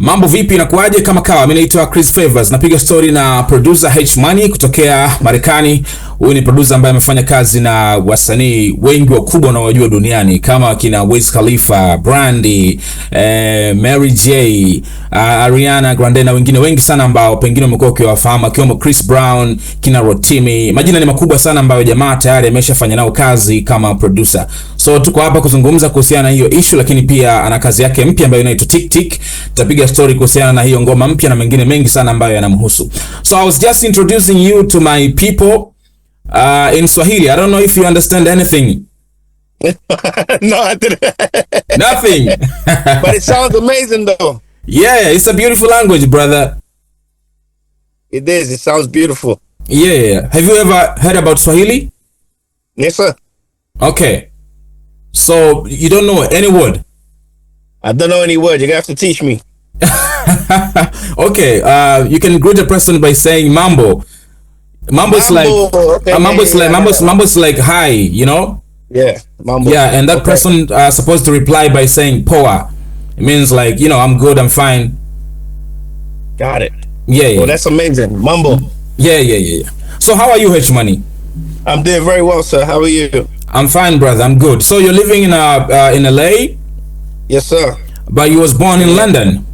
Mambo vipi, inakuaje? Kama kawa, mimi naitwa Chris Favors, napiga story na producer H Money kutokea Marekani. Huyu ni producer ambaye amefanya kazi na wasanii wengi wakubwa na wajua duniani kama kina Wiz Khalifa, Brandy, Mary J, Ariana Grande na wengine wengi sana ambao pengine umekuwa ukiwafahamu, akiwemo Chris Brown, kina Rotimi. Majina ni makubwa sana ambayo jamaa tayari ameshafanya nao kazi kama producer. So tuko hapa kuzungumza kuhusiana na hiyo issue, lakini pia ana kazi yake mpya ambayo inaitwa Tik Tik. Tutapiga story kuhusiana na hiyo ngoma mpya na mengine mengi sana ambayo yanamhusu. So I was just introducing you to my people in Swahili. I don't know if you understand anything. No, I didn't. Nothing. But it sounds amazing though. Yeah, it's a beautiful language, brother. It is. It sounds beautiful. Yeah. Have you ever heard about Swahili? Yes, sir. Okay. So you don't know any word? I don't know any word. You're gonna have to teach me. Okay. You can greet a person by saying mambo. Mambo's like okay, mambo's like hi, you know? Yeah, mambo. Yeah, and that person supposed to reply by saying poa. It means like, you know, I'm good, I'm fine. Got it. Yeah. Well, that's amazing. Mambo. Yeah. So how are you, H Money? I'm doing very well, sir. How are you? I'm fine, brother. I'm good. So you're living in LA? Yes, sir. But you was born in London?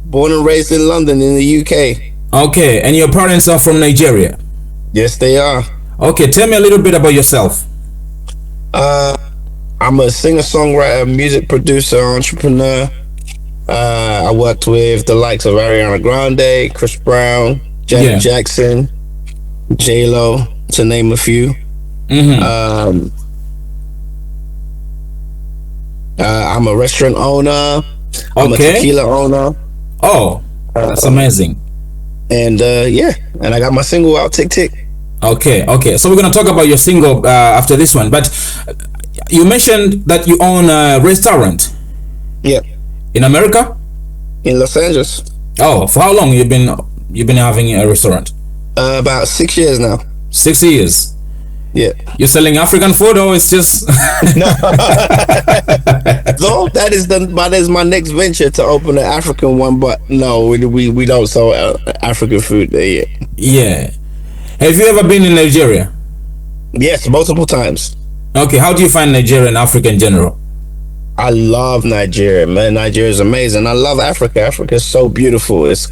Born and raised in London in the UK. Okay, and your parents are from Nigeria? Yes, they are. Okay, tell me a little bit about yourself. I'm a singer-songwriter, music producer, entrepreneur. I worked with the likes of Ariana Grande, Chris Brown, Janet Jackson, J-Lo, to name a few. I'm a restaurant owner. I'm a tequila owner. Oh, that's amazing. And and I got my single out, Tik Tik. Okay. So we're gonna talk about your single after this one. But you mentioned that you own a restaurant. Yeah. In America? In Los Angeles. Oh, for how long you've been having a restaurant? About 6 years now. 6 years. Yeah. You're selling African food, or it's just no? So that is my next venture, to open an African one, but no, we don't sell African food there yet. Yeah. Have you ever been in Nigeria? Yes, multiple times. Okay, how do you find Nigeria and Africa in general? I love Nigeria, man. Nigeria is amazing. I love Africa. Africa is so beautiful. It's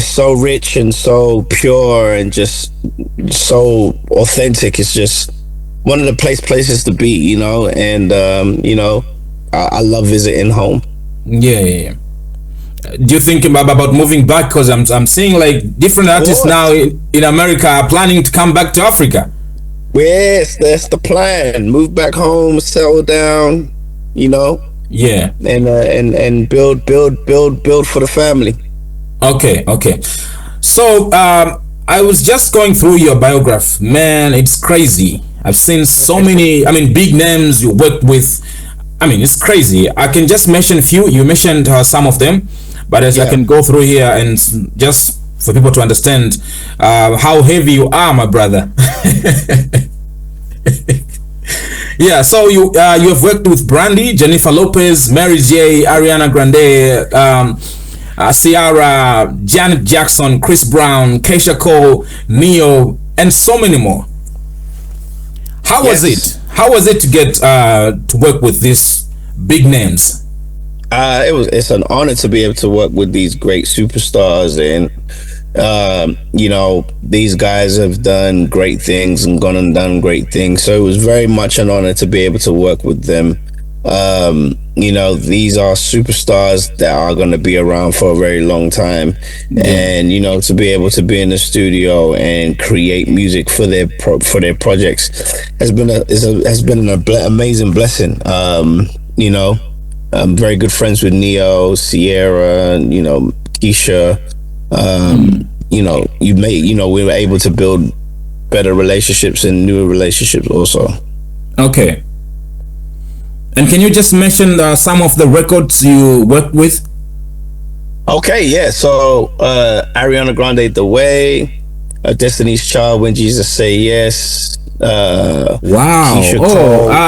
so rich and so pure and just so authentic. It's just one of the places to be, you know. And I love visiting home. Yeah. Do you think about moving back? Because I'm seeing like different artists now in America are planning to come back to Africa. Yes, that's the plan. Move back home, settle down, you know. Yeah. And build for the family. Okay. So I was just going through your biography. Man, it's crazy. I've seen so many, big names you worked with. It's crazy. I can just mention a few. You mentioned some of them, but as I can go through here and just for people to understand how heavy you are, my brother. Yeah, so you have worked with Brandy, Jennifer Lopez, Mary J, Ariana Grande, Ciara, Janet Jackson, Chris Brown, Keisha Cole, Neyo, and so many more. How was it? How was it to get to work with these big names? It's an honor to be able to work with these great superstars, and these guys have done great things and gone and done great things. So it was very much an honor to be able to work with them. These are superstars that are going to be around for a very long time. And to be able to be in the studio and create music for their projects has been an amazing blessing. I'm very good friends with Neyo, Ciara, Keisha. We were able to build better relationships and newer relationships also. Okay. And can you just mention some of the records you worked with? Okay, yeah. So Ariana Grande, The Way, Destiny's Child, When Jesus Say Yes. Wow.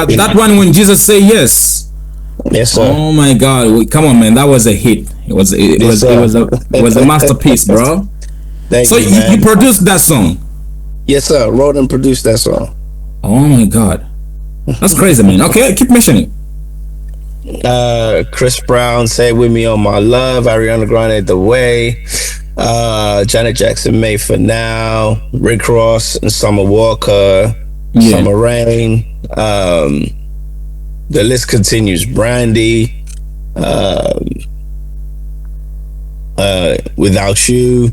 That one, When Jesus Say Yes. Yes, sir. Oh my God! Come on, man, that was a hit. It was a masterpiece, bro. Thank So you, man. you produced that song? Yes, sir. Wrote and produced that song. Oh my God, that's crazy, man. Okay, keep mentioning. Chris Brown, Say It With Me On My Love, Ariana Grande, The Way, Janet Jackson, Made For Now, Rick Ross and Summer Walker, Yeah. Summer Rain. The list continues. Brandy, Without You,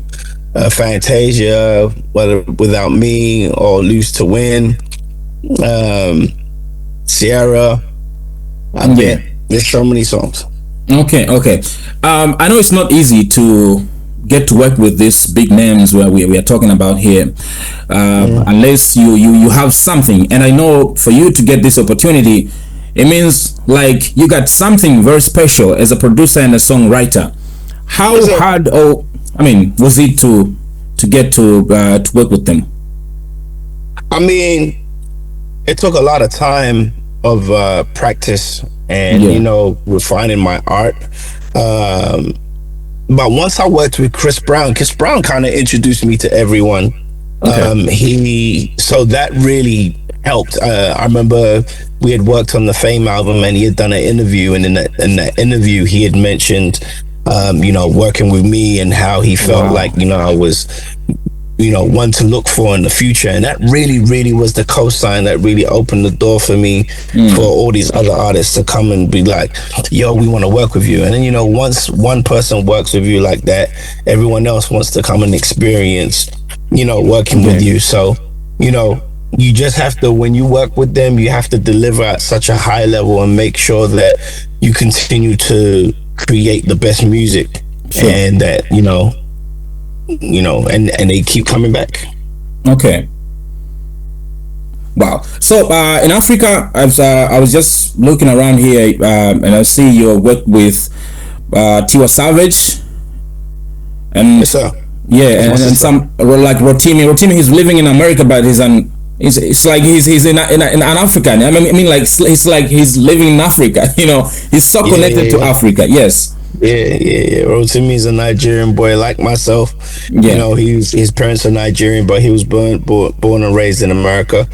Fantasia, Whether Without Me, or Lose to Win, Sierra. There's so many songs. Okay. I know it's not easy to get to work with these big names where we are talking about here, unless you have something. And I know for you to get this opportunity, it means like you got something very special as a producer and a songwriter. How hard, was it to get to work with them? I mean, it took a lot of time of practice and refining my art. But once I worked with Chris Brown kind of introduced me to everyone. Okay. So that really helped. I remember we had worked on the Fame album, and he had done an interview, and in that interview he had mentioned working with me and how he felt like I was one to look for in the future. And that really was the cosign that really opened the door for me for all these other artists to come and be like, yo, we want to work with you. And then once one person works with you like that, everyone else wants to come and experience working with you. So you just have to, when you work with them, you have to deliver at such a high level and make sure that you continue to create the best music. Sure. And that and they keep coming back. Okay. Wow. So in Africa, I was just looking around here, and I see your work with Tiwa Savage, and yes, sir. Yeah, and some like Rotimi. Rotimi, he's living in America, but it's like he's in an African. I mean, like it's like he's living in Africa. He's so connected to Africa. Yes. Yeah. Rotimi's a Nigerian boy like myself. Yeah. His parents are Nigerian, but he was born and raised in America.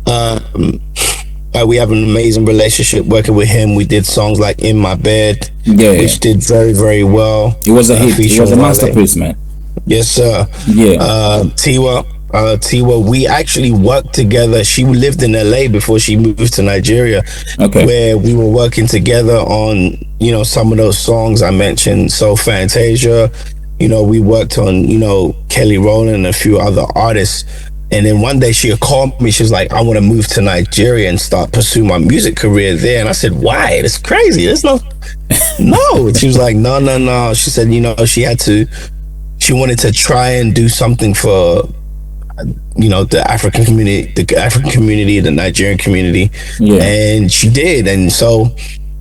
We have an amazing relationship working with him. We did songs like In My Bed, which did very, very well. It was a hit. It was a masterpiece, man. Yes, sir. Yeah. Tiwa, we actually worked together. She lived in LA before she moved to Nigeria. Okay. Where we were working together on, some of those songs I mentioned. So Fantasia, we worked on, Kelly Rowland and a few other artists. And then one day she called me. She was like, I want to move to Nigeria and start pursue my music career there. And I said, why? It's crazy. There's no. She was like, no. She said, she wanted to try and do something for the African community, the Nigerian community. Yeah. And she did. And so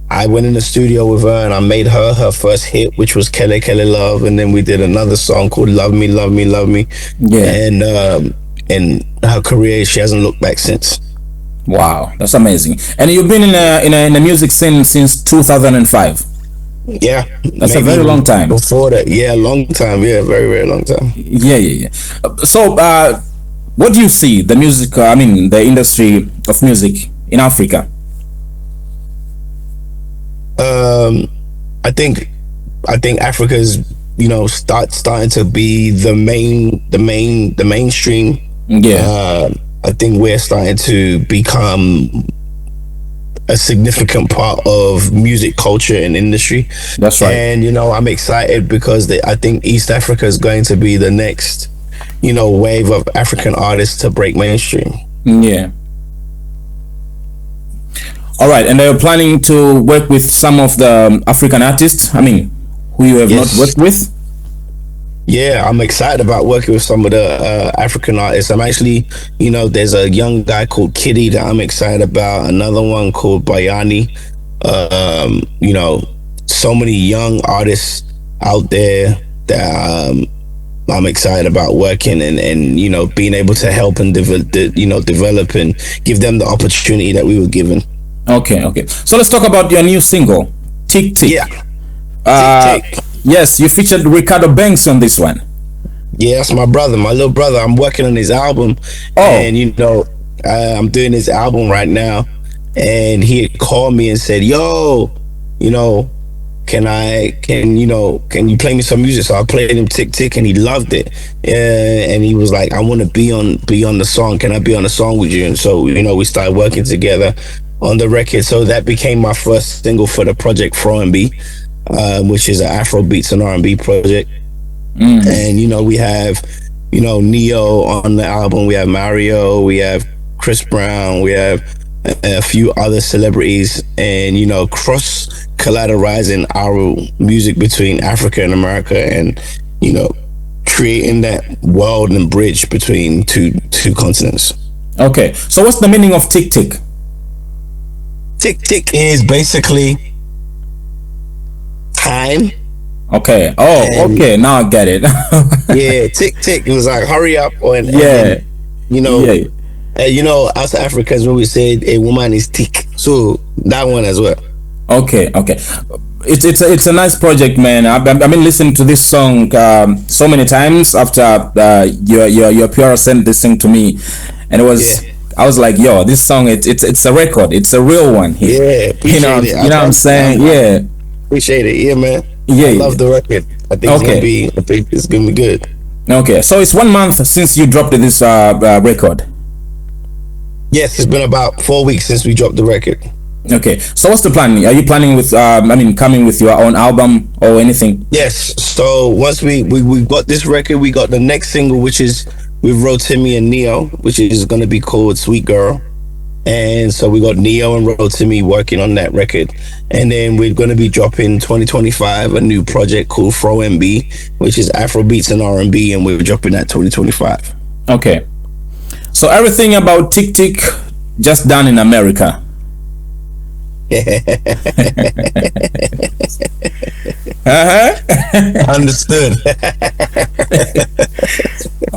I went in the studio with her and I made her first hit, which was Kele Kele Love. And then we did another song called Love Me, Love Me, Love Me. Yeah. And her career, she hasn't looked back since. Wow, that's amazing. And you've been in the music scene since 2005. Yeah, that's a very long time. Before that, yeah, long time. Yeah, very, very long time. Yeah. So, what do you see the industry of music in Africa? I think Africa's starting to be the mainstream. Yeah. I think we're starting to become a significant part of music culture and industry. That's right. And I'm excited because I think East Africa is going to be the next wave of African artists to break mainstream. Yeah. All right, and are you planning to work with some of the African artists? Who you have not worked with? Yeah, I'm excited about working with some of the African artists. I'm actually, there's a young guy called Kitty that I'm excited about. Another one called Bayani. So many young artists out there that I'm excited about working and being able to help and develop and give them the opportunity that we were given. Okay, okay. So let's talk about your new single, Tick Tick. Yeah, Uh, Tick Tick. yes, you featured Ricardo Banks on this one. Yeah, that's my brother, my little brother. I'm working on his album, Oh, and I'm doing his album right now. And he had called me and said, "Yo, you know, can you play me some music?" So I played him Tick Tick, and he loved it. And he was like, "I want to be on the song. Can I be on the song with you?" And so we started working together on the record. So that became my first single for the project Fro and B, which is an Afro beats and R&B project. And we have Neyo on the album, we have Mario, we have Chris Brown, we have a few other celebrities, and cross collateralizing our music between Africa and America, and creating that world and bridge between two continents. okay. So what's the meaning of Tick Tick? Tick Tick is basically time. Okay. Oh, And okay. Now I get it. yeah, Tick Tick, it was like hurry up, Yeah. you know Yeah. us Africans, when we said a woman is tick, so that one as well. Okay. Okay. It's a nice project, man. I've been listening to this song so many times after your PR sent this thing to me, and it was. Yeah. I was like, yo, this song, it's a record. It's a real one. Yeah, appreciate it. You know what I'm saying? Yeah. Appreciate it. Yeah, man. Yeah. I love the record. Okay. I think it's gonna be good. Okay. So it's 1 month since you dropped this record. Yes, it's been about 4 weeks since we dropped the record. Okay. So what's the plan? Are you planning with coming with your own album or anything? Yes. So once we got this record, we got the next single, which is with Rotimi and Neo, which is gonna be called Sweet Girl. And so we got Neo and Rotimi working on that record. And then we're going to be dropping 2025 a new project called Fro and B, which is Afro beats and R&B, and we're dropping that 2025. Okay. So everything about Tick Tick just done in America. Understood.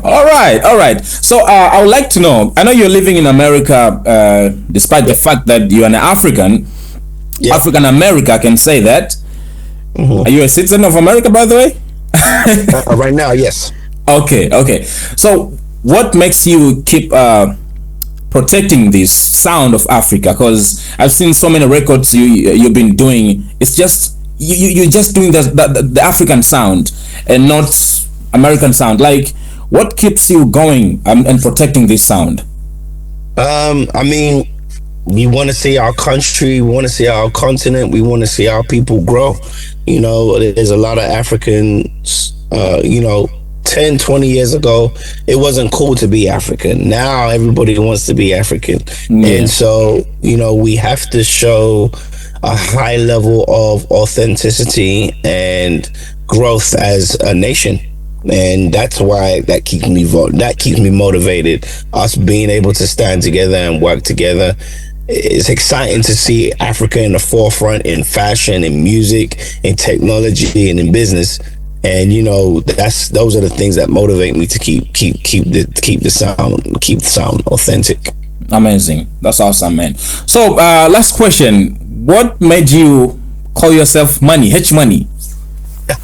All right, all right. So I would like to know. I know you're living in America, despite the fact that you're an African. Yeah. African America, I can say that. Are you a citizen of America, by the way? Right now, yes. Okay, okay. So what makes you keep protecting this sound of Africa? Because I've seen so many records you've been doing. It's just you're just doing the African sound and not American sound. Like, what keeps you going and protecting this sound? I mean, we want to see our country, we want to see our continent, we want to see our people grow. There's a lot of Africans, 10, 20 years ago, it wasn't cool to be African. Now everybody wants to be African. Yeah. And so, we have to show a high level of authenticity and growth as a nation. And that's why that keeps me motivated. Us being able to stand together and work together. It's exciting to see Africa in the forefront in fashion, in music, in technology, and in business. And those are the things that motivate me to keep the sound authentic. Amazing. That's awesome, man. So last question. What made you call yourself Money, H Money?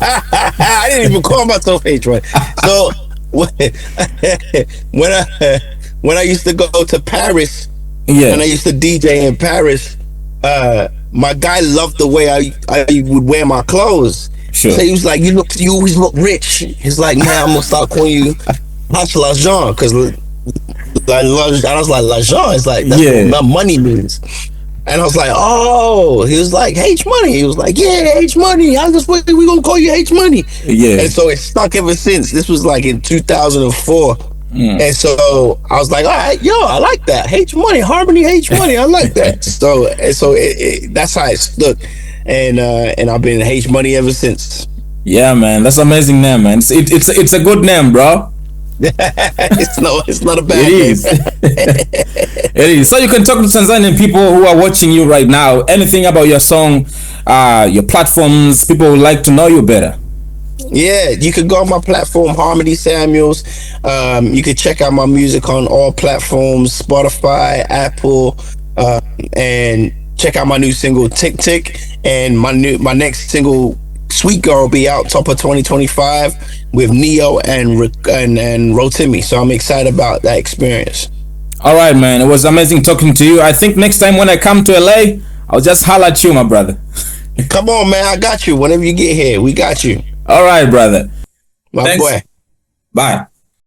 I didn't even call myself H Money. So when I used to go to Paris, Yeah. when I used to DJ in Paris, my guy loved the way I would wear my clothes. Sure. So he was like, you always look rich. He's like, man, I'm gonna start calling you Hash L'Argent, because I was like, L'Argent is like, that's what money means. And I was like, oh, he was like, H Money. He was like, yeah, H Money. I just we gonna call you H Money. Yeah. And so it stuck ever since. This was like in 2004. And so I was like, all right, yo, I like that. H Money, Harmony, H Money. I like that. So that's how it stuck. And I've been H Money ever since. Yeah, man, that's amazing name, man. It's a good name, bro. It's not a bad It is. It is. So you can talk to Tanzanian people who are watching you right now. Anything about your song, your platforms, people would like to know you better. Yeah, you could go on my platform, Harmony Samuels. You could check out my music on all platforms, Spotify, Apple, and check out my new single Tick Tick, and my next single Sweet Girl will be out top of 2025 with Neyo and Rotimi. So I'm excited about that experience. All right, man. It was amazing talking to you. I think next time when I come to LA, I'll just holler at you, my brother. Come on, man. I got you. Whenever you get here, we got you. All right, brother. My Thanks. boy. Bye.